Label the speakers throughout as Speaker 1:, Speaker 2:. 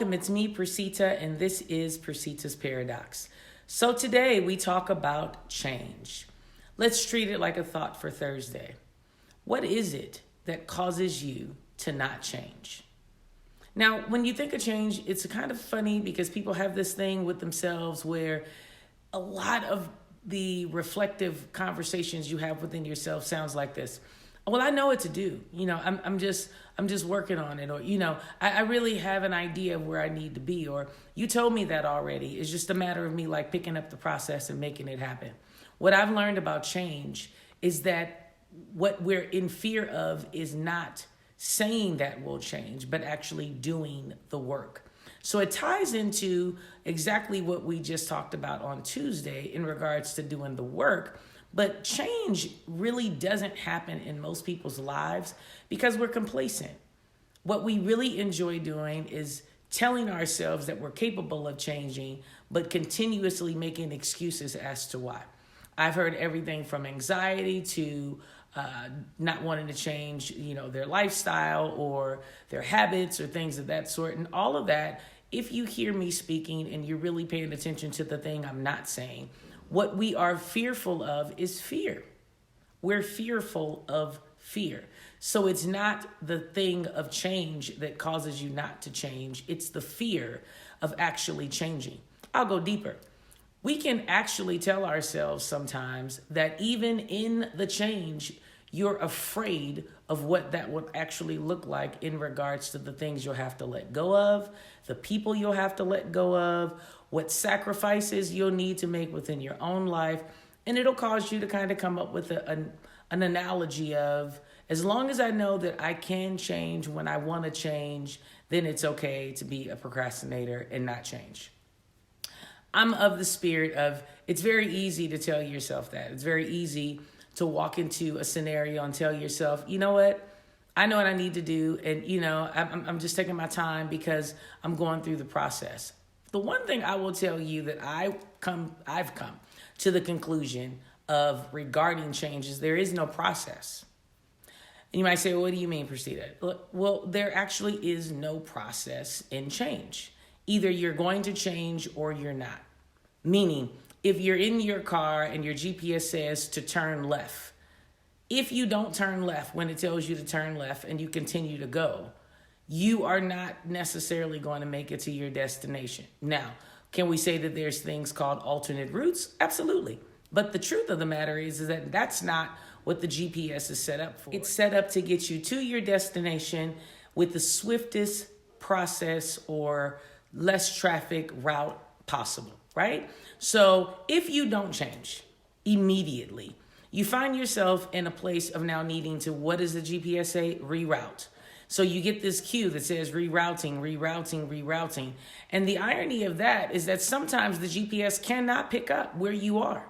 Speaker 1: welcome. It's me, Percita, and this is Percita's Paradox. So today we talk about change. Let's treat it like a thought for Thursday. What is it that causes you to not change? Now, when you think of change, it's kind of funny because people have this thing with themselves where a lot of the reflective conversations you have within yourself sounds like this. Well, I know what to do. I'm just working on it. Or, I really have an idea of where I need to be. Or you told me that already. It's just a matter of me like picking up the process and making it happen. What I've learned about change is that what we're in fear of is not saying that will change, but actually doing the work. So it ties into exactly what we just talked about on Tuesday in regards to doing the work. But change really doesn't happen in most people's lives because we're complacent. What we really enjoy doing is telling ourselves that we're capable of changing, but continuously making excuses as to why. I've heard everything from anxiety to not wanting to change, their lifestyle or their habits or things of that sort. And all of that, if you hear me speaking and you're really paying attention to the thing I'm not saying, what we are fearful of is fear. We're fearful of fear. So it's not the thing of change that causes you not to change. It's the fear of actually changing. I'll go deeper. We can actually tell ourselves sometimes that even in the change, you're afraid of what that would actually look like in regards to the things you'll have to let go of, the people you'll have to let go of, what sacrifices you'll need to make within your own life. And it'll cause you to kind of come up with an analogy of, as long as I know that I can change when I want to change, then it's okay to be a procrastinator and not change. I'm of the spirit of, it's very easy to tell yourself that. It's very easy to walk into a scenario and tell yourself, you know what? I know what I need to do. And, I'm just taking my time because I'm going through the process. The one thing I will tell you that I've come to the conclusion of regarding changes, there is no process. And you might say, well, what do you mean, Percita? Well, there actually is no process in change. Either you're going to change or you're not. Meaning, if you're in your car and your GPS says to turn left, if you don't turn left when it tells you to turn left and you continue to go, you are not necessarily going to make it to your destination. Now, can we say that there's things called alternate routes? Absolutely. But the truth of the matter is that that's not what the GPS is set up for. It's set up to get you to your destination with the swiftest process or less traffic route possible, right? So if you don't change immediately, you find yourself in a place of now needing to, what does the GPS say? Reroute. So you get this cue that says rerouting. And the irony of that is that sometimes the GPS cannot pick up where you are.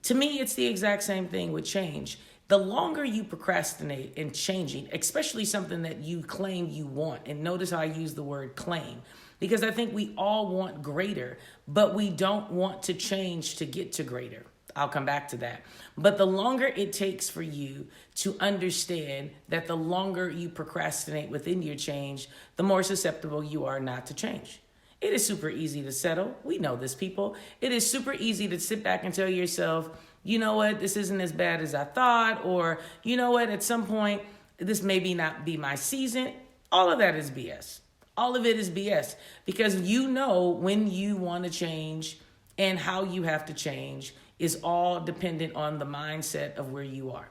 Speaker 1: To me, it's the exact same thing with change. The longer you procrastinate in changing, especially something that you claim you want, and notice how I use the word claim, because I think we all want greater, but we don't want to change to get to greater. I'll come back to that. But the longer it takes for you to understand that the longer you procrastinate within your change, the more susceptible you are not to change. It is super easy to settle. We know this, people. It is super easy to sit back and tell yourself, you know what, this isn't as bad as I thought, or you know what, at some point, this maybe not be my season. All of that is BS. All of it is BS because you know when you want to change and how you have to change is all dependent on the mindset of where you are.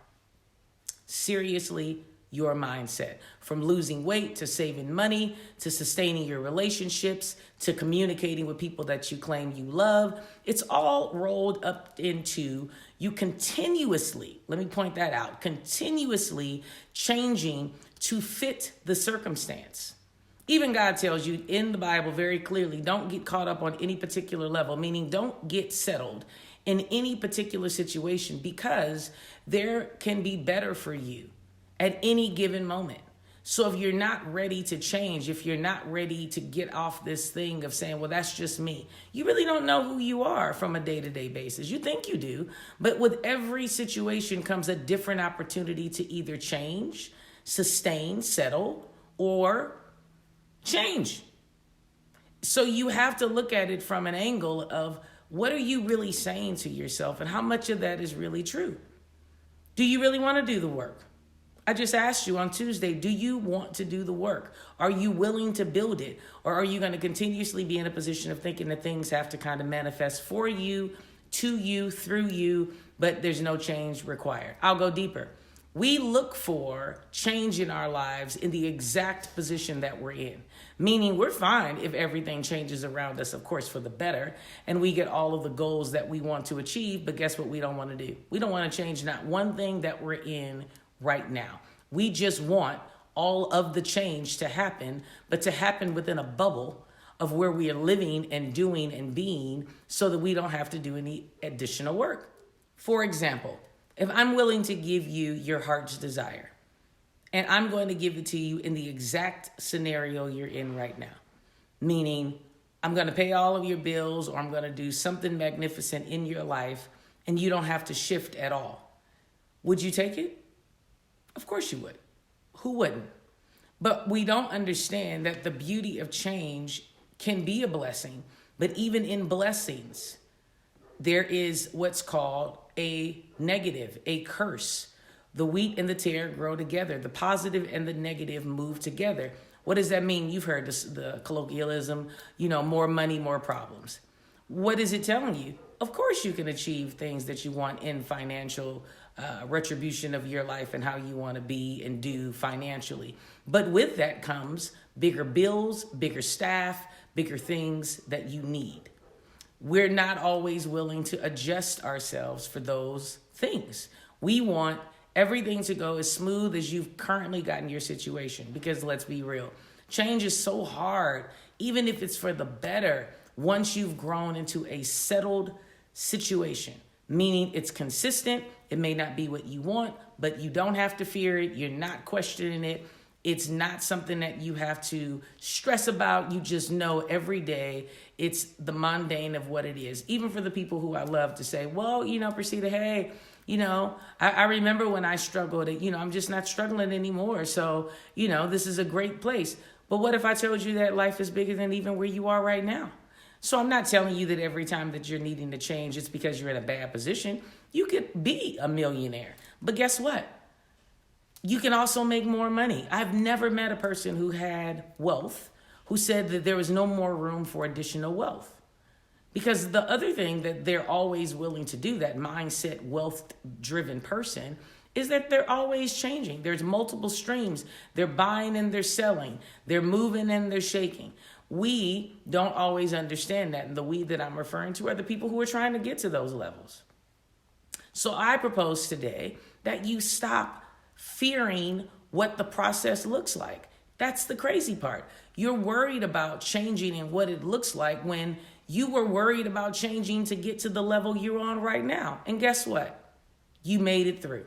Speaker 1: Seriously, your mindset. From losing weight to saving money to sustaining your relationships to communicating with people that you claim you love. It's all rolled up into you continuously, let me point that out, continuously changing to fit the circumstance. Even God tells you in the Bible very clearly, don't get caught up on any particular level, meaning don't get settled in any particular situation because there can be better for you at any given moment. So if you're not ready to change, if you're not ready to get off this thing of saying, well, that's just me, you really don't know who you are from a day-to-day basis. You think you do, but with every situation comes a different opportunity to either change, sustain, settle, or change. So you have to look at it from an angle of what are you really saying to yourself and how much of that is really true? Do you really want to do the work? I just asked you on Tuesday, do you want to do the work? Are you willing to build it? Or are you going to continuously be in a position of thinking that things have to kind of manifest for you, to you, through you, but there's no change required? I'll go deeper. We look for change in our lives in the exact position that we're in. Meaning we're fine if everything changes around us, of course, for the better, and we get all of the goals that we want to achieve, but guess what we don't want to do? We don't want to change not one thing that we're in right now. We just want all of the change to happen, but to happen within a bubble of where we are living and doing and being so that we don't have to do any additional work. For example, if I'm willing to give you your heart's desire, and I'm going to give it to you in the exact scenario you're in right now, meaning I'm going to pay all of your bills or I'm going to do something magnificent in your life and you don't have to shift at all. Would you take it? Of course you would. Who wouldn't? But we don't understand that the beauty of change can be a blessing, but even in blessings, there is what's called a negative, a curse. The wheat and the tare grow together. The positive and the negative move together. What does that mean? You've heard the colloquialism, more money, more problems. What is it telling you? Of course you can achieve things that you want in financial retribution of your life and how you want to be and do financially. But with that comes bigger bills, bigger staff, bigger things that you need. We're not always willing to adjust ourselves for those things. We want everything to go as smooth as you've currently gotten your situation, because let's be real, change is so hard, even if it's for the better, once you've grown into a settled situation, meaning it's consistent. It may not be what you want, but you don't have to fear it. You're not questioning it. It's not something that you have to stress about. You just know every day it's the mundane of what it is. Even for the people who I love to say, well, Percita, hey, I remember when I struggled, I'm just not struggling anymore. So, this is a great place. But what if I told you that life is bigger than even where you are right now? So I'm not telling you that every time that you're needing to change, it's because you're in a bad position. You could be a millionaire. But guess what? You can also make more money. I've never met a person who had wealth who said that there was no more room for additional wealth. Because the other thing that they're always willing to do, that mindset, wealth-driven person, is that they're always changing. There's multiple streams. They're buying and they're selling. They're moving and they're shaking. We don't always understand that. And the we that I'm referring to are the people who are trying to get to those levels. So I propose today that you stop fearing what the process looks like. That's the crazy part. You're worried about changing and what it looks like when you were worried about changing to get to the level you're on right now. And guess what? You made it through.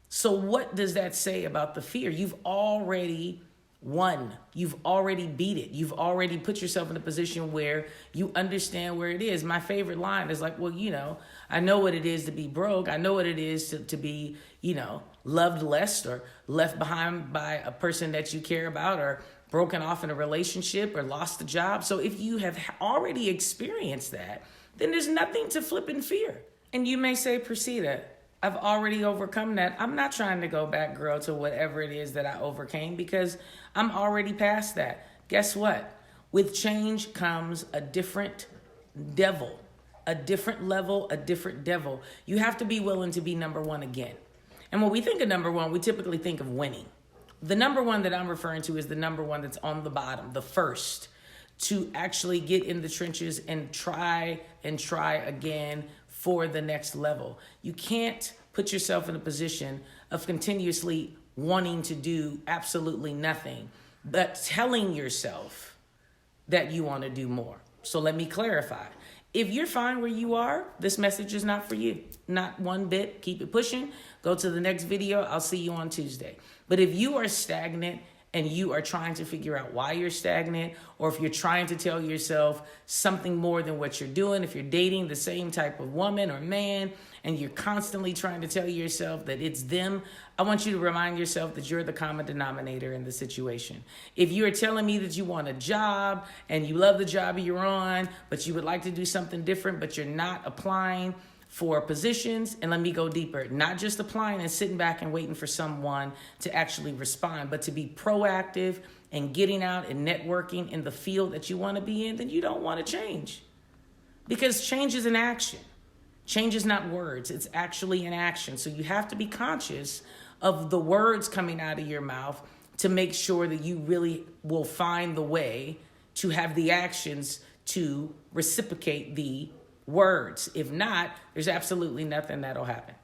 Speaker 1: So what does that say about the fear? You've already won. You've already beat it. You've already put yourself in a position where you understand where it is. My favorite line is like, well, I know what it is to be broke. I know what it is to be, loved less or left behind by a person that you care about, or broken off in a relationship, or lost a job. So if you have already experienced that, then there's nothing to flip in fear. And you may say, Percita, I've already overcome that. I'm not trying to go back, girl, to whatever it is that I overcame, because I'm already past that. Guess what? With change comes a different devil, a different level, a different devil. You have to be willing to be number one again. And when we think of number one, we typically think of winning. The number one that I'm referring to is the number one that's on the bottom, the first, to actually get in the trenches and try again for the next level. You can't put yourself in a position of continuously wanting to do absolutely nothing, but telling yourself that you want to do more. So let me clarify. If you're fine where you are, this message is not for you. Not one bit. Keep it pushing. Go to the next video. I'll see you on Tuesday. But if you are stagnant and you are trying to figure out why you're stagnant, or if you're trying to tell yourself something more than what you're doing, if you're dating the same type of woman or man and you're constantly trying to tell yourself that it's them, I want you to remind yourself that you're the common denominator in the situation. If you're telling me that you want a job and you love the job you're on, but you would like to do something different, but you're not applying for positions, and let me go deeper, not just applying and sitting back and waiting for someone to actually respond, but to be proactive and getting out and networking in the field that you want to be in, then you don't want to change. Because change is an action. Change is not words, it's actually an action. So you have to be conscious of the words coming out of your mouth to make sure that you really will find the way to have the actions to reciprocate the words. If not, there's absolutely nothing that'll happen.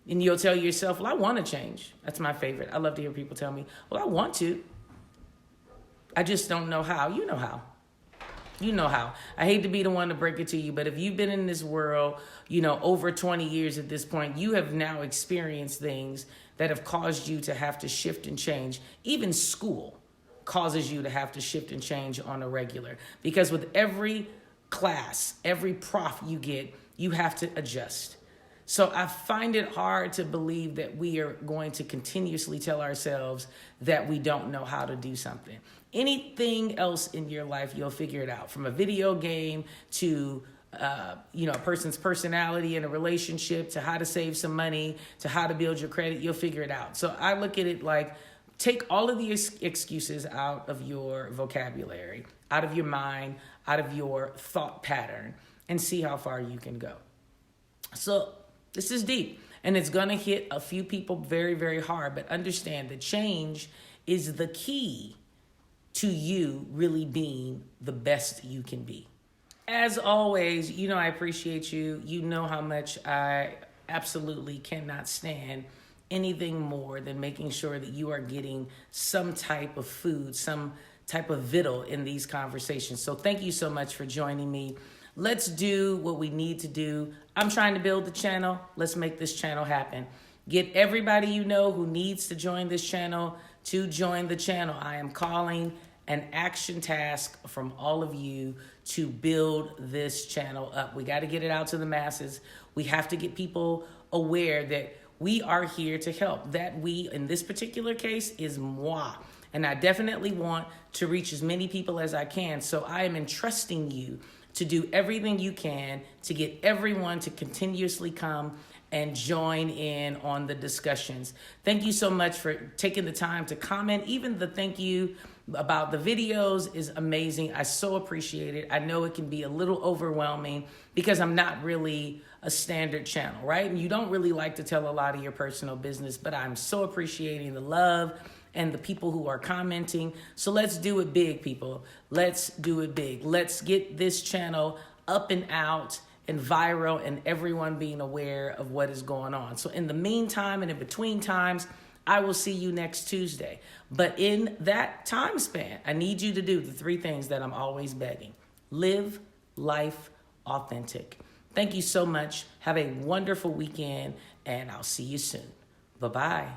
Speaker 1: And you'll tell yourself, well, I want to change. That's my favorite. I love to hear people tell me, well, I want to. I just don't know how. You know how. You know how. I hate to be the one to break it to you, but if you've been in this world, over 20 years at this point, you have now experienced things that have caused you to have to shift and change. Even school causes you to have to shift and change on a regular. Because with every class, every prof you get, you have to adjust. So I find it hard to believe that we are going to continuously tell ourselves that we don't know how to do something. Anything else in your life, you'll figure it out. From a video game to a person's personality in a relationship, to how to save some money, to how to build your credit, you'll figure it out. So I look at it like, take all of the excuses out of your vocabulary, out of your mind, out of your thought pattern, and see how far you can go. So this is deep, and it's going to hit a few people very, very hard, but understand that change is the key to you really being the best you can be. As always, I appreciate you. You know how much I absolutely cannot stand anything more than making sure that you are getting some type of food, some type of victual in these conversations. So thank you so much for joining me. Let's do what we need to do. I'm trying to build the channel. Let's make this channel happen. Get everybody you know who needs to join this channel to join the channel. I am calling an action task from all of you to build this channel up. We got to get it out to the masses. We have to get people aware that we are here to help. That we, in this particular case, is moi. And I definitely want to reach as many people as I can. So I am entrusting you to do everything you can to get everyone to continuously come and join in on the discussions. Thank you so much for taking the time to comment. Even the thank you about the videos is amazing. I so appreciate it. I know it can be a little overwhelming because I'm not really a standard channel, right? And you don't really like to tell a lot of your personal business, but I'm so appreciating the love and the people who are commenting. So let's do it big, people. Let's do it big. Let's get this channel up and out and viral and everyone being aware of what is going on. So in the meantime and in between times, I will see you next Tuesday. But in that time span, I need you to do the 3 things that I'm always begging. Live life authentic. Thank you so much. Have a wonderful weekend, and I'll see you soon. Bye-bye.